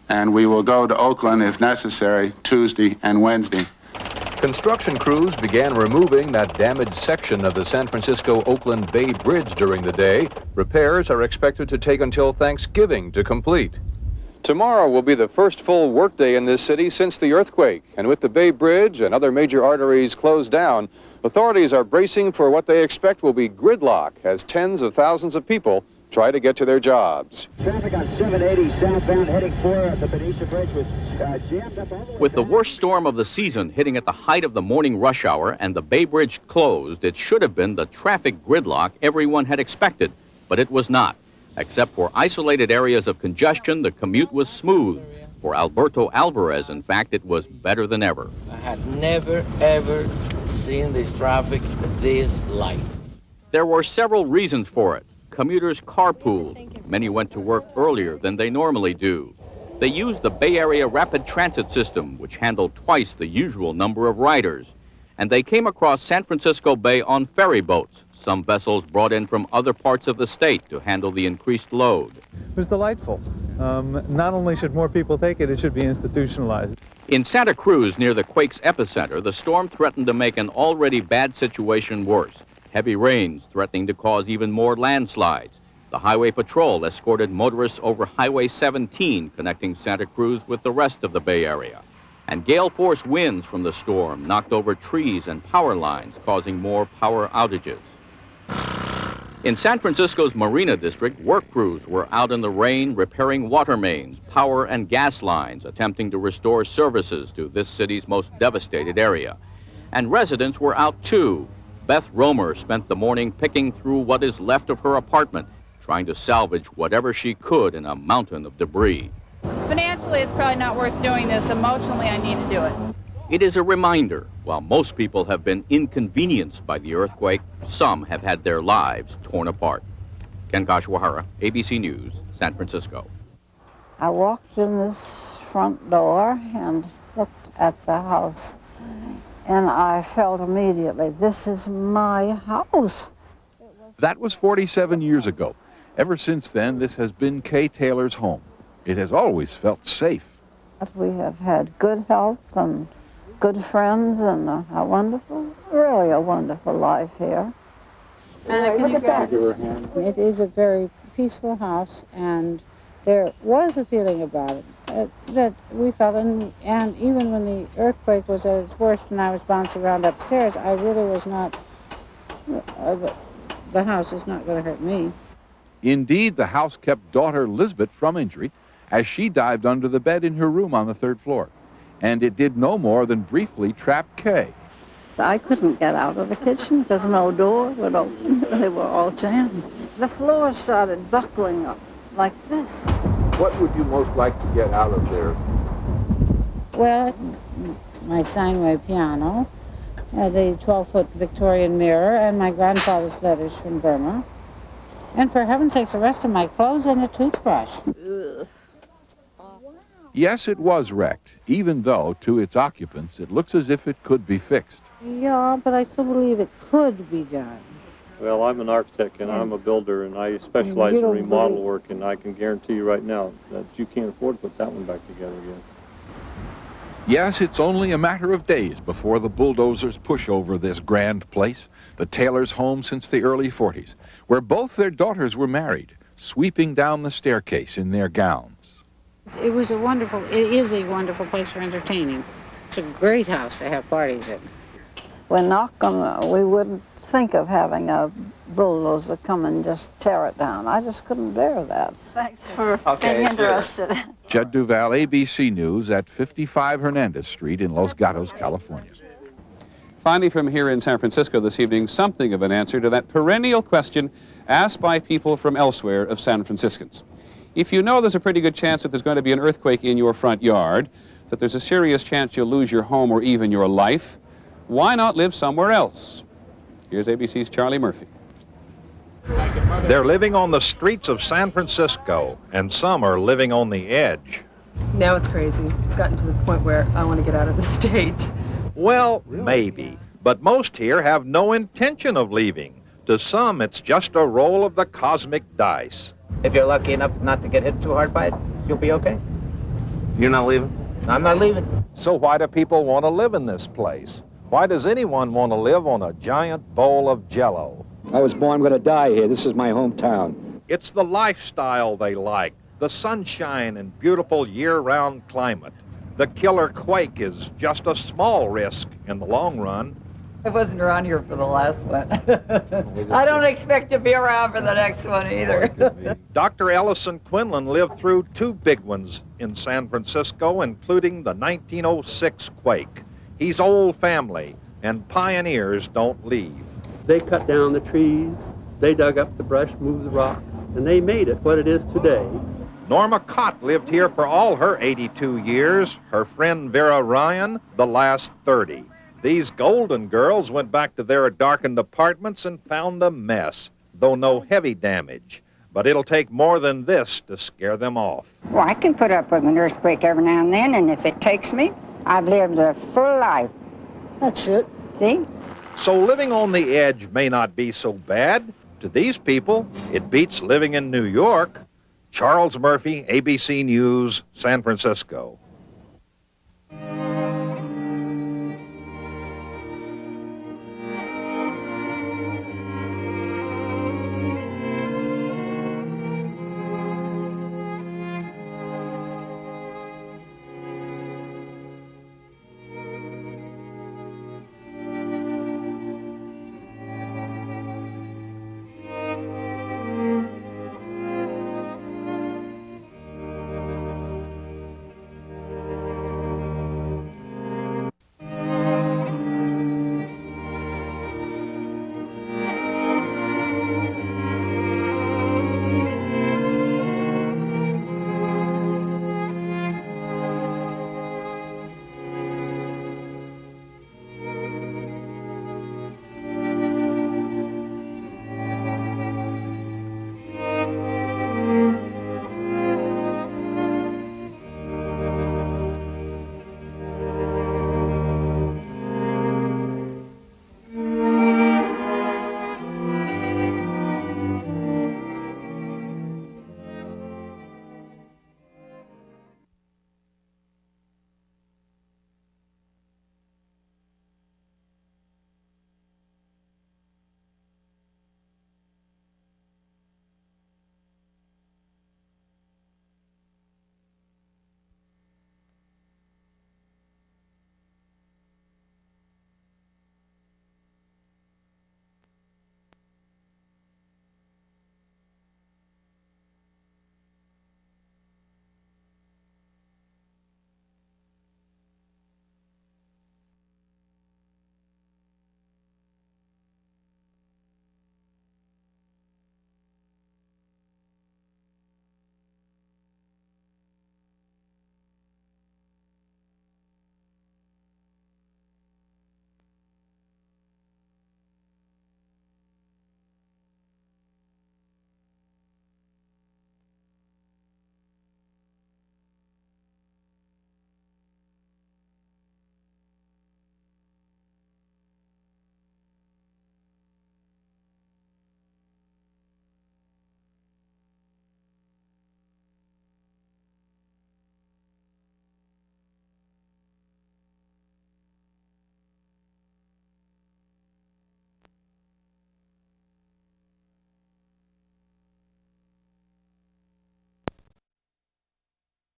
Speaker 32: and we will go to Oakland, if necessary, Tuesday and Wednesday.
Speaker 30: Construction crews began removing that damaged section of the San Francisco-Oakland Bay Bridge during the day. Repairs are expected to take until Thanksgiving to complete. Tomorrow will be the first full workday in this city since the earthquake, and with the Bay Bridge and other major arteries closed down, authorities are bracing for what they expect will be gridlock as tens of thousands of people try to get to their jobs.
Speaker 3: Traffic on 780 southbound heading for the Benicia Bridge was jammed up all the way.
Speaker 4: With the worst storm of the season hitting at the height of the morning rush hour and the Bay Bridge closed, it should have been the traffic gridlock everyone had expected, but it was not. Except for isolated areas of congestion, the commute was smooth. For Alberto Alvarez, in fact, it was better than ever.
Speaker 5: I had never, ever seen this traffic this light.
Speaker 4: There were several reasons for it. Commuters carpooled. Many went to work earlier than they normally do. They used the Bay Area Rapid Transit System, which handled twice the usual number of riders. And they came across San Francisco Bay on ferry boats, some vessels brought in from other parts of the state to handle the increased load.
Speaker 6: It was delightful. Not only should more people take it, it should be institutionalized.
Speaker 4: In Santa Cruz, near the quake's epicenter, the storm threatened to make an already bad situation worse. Heavy rains threatening to cause even more landslides. The Highway Patrol escorted motorists over Highway 17, connecting Santa Cruz with the rest of the Bay Area. And gale-force winds from the storm knocked over trees and power lines, causing more power outages. In San Francisco's Marina District, work crews were out in the rain repairing water mains, power and gas lines, attempting to restore services to this city's most devastated area. And residents were out too. Beth Romer spent the morning picking through what is left of her apartment, trying to salvage whatever she could in a mountain of debris.
Speaker 7: Financially, it's probably not worth doing this. Emotionally, I need to do it.
Speaker 4: It is a reminder, while most people have been inconvenienced by the earthquake, some have had their lives torn apart. Ken Kashwahara, ABC News, San Francisco.
Speaker 9: I walked in this front door and looked at the house, and I felt immediately, this is my house.
Speaker 11: That was 47 years ago. Ever since then, this has been Kay Taylor's home. It has always felt safe.
Speaker 9: We have had good health and good friends and a wonderful, really a wonderful life here.
Speaker 17: Look at that. It is a very peaceful house, and there was a feeling about it that we felt, and even when the earthquake was at its worst and I was bouncing around upstairs, I really was not, the house is not going to hurt me.
Speaker 11: Indeed, the house kept daughter Lisbeth from injury as she dived under the bed in her room on the 3rd floor. And it did no more than briefly trap Kay.
Speaker 9: I couldn't get out of the kitchen because no door would open. They were all jammed. The floor started buckling up like this.
Speaker 11: What would you most like to get out of there?
Speaker 17: Well, my Steinway piano, the 12-foot Victorian mirror, and my grandfather's letters from Burma. And for heaven's sakes, the rest of my clothes and a toothbrush.
Speaker 11: Yes, it was wrecked, even though, to its occupants, it looks as if it could be fixed.
Speaker 17: Yeah, but I still believe it could be done.
Speaker 14: Well, I'm an architect and I'm a builder and I specialize in remodel work, and I can guarantee you right now that you can't afford to put that one back together again.
Speaker 11: Yes, it's only a matter of days before the bulldozers push over this grand place, the Taylors' home since the early 40s, where both their daughters were married, sweeping down the staircase in their gowns.
Speaker 17: It is a wonderful place for entertaining. It's a great house to have parties in.
Speaker 9: We're not gonna, we wouldn't think of having a bulldozer come and just tear it down. I just couldn't bear that. Thanks for being interested.
Speaker 11: Judd Duval, ABC News at 55 Hernandez Street in Los Gatos, California.
Speaker 20: Finally, from here in San Francisco this evening, something of an answer to that perennial question asked by people from elsewhere of San Franciscans. If you know there's a pretty good chance that there's going to be an earthquake in your front yard, that there's a serious chance you'll lose your home or even your life, why not live somewhere else? Here's ABC's Charlie Murphy.
Speaker 2: They're living on the streets of San Francisco, and some are living on the edge.
Speaker 26: Now it's crazy. It's gotten to the point where I want to get out of the state.
Speaker 2: Well, maybe, but most here have no intention of leaving. To some, it's just a roll of the cosmic dice.
Speaker 8: If you're lucky enough not to get hit too hard by it, you'll be okay.
Speaker 2: You're not leaving?
Speaker 8: I'm not leaving.
Speaker 2: So why do people want to live in this place? Why does anyone want to live on a giant bowl of Jell-O?
Speaker 21: I was born, I'm going to die here. This is my hometown.
Speaker 2: It's the lifestyle they like.
Speaker 10: the sunshine and beautiful year-round climate. The killer quake is just a small risk in the long run.
Speaker 12: I wasn't around here for the last one. I don't expect to be around for the next one either.
Speaker 10: Dr. Ellison Quinlan lived through 2 big ones in San Francisco, including the 1906 quake. He's old family, and pioneers don't leave.
Speaker 13: They cut down the trees, they dug up the brush, moved the rocks, and they made it what it is today.
Speaker 10: Norma Cott lived here for all her 82 years, her friend Vera Ryan the last 30. These golden girls went back to their darkened apartments and found a mess, though no heavy damage. But it'll take more than this to scare them off.
Speaker 15: Well, I can put up with an earthquake every now and then, and if it takes me, I've lived a full life. That's it. See?
Speaker 10: So living on the edge may not be so bad. To these people, it beats living in New York. Charles Murphy, ABC News, San Francisco.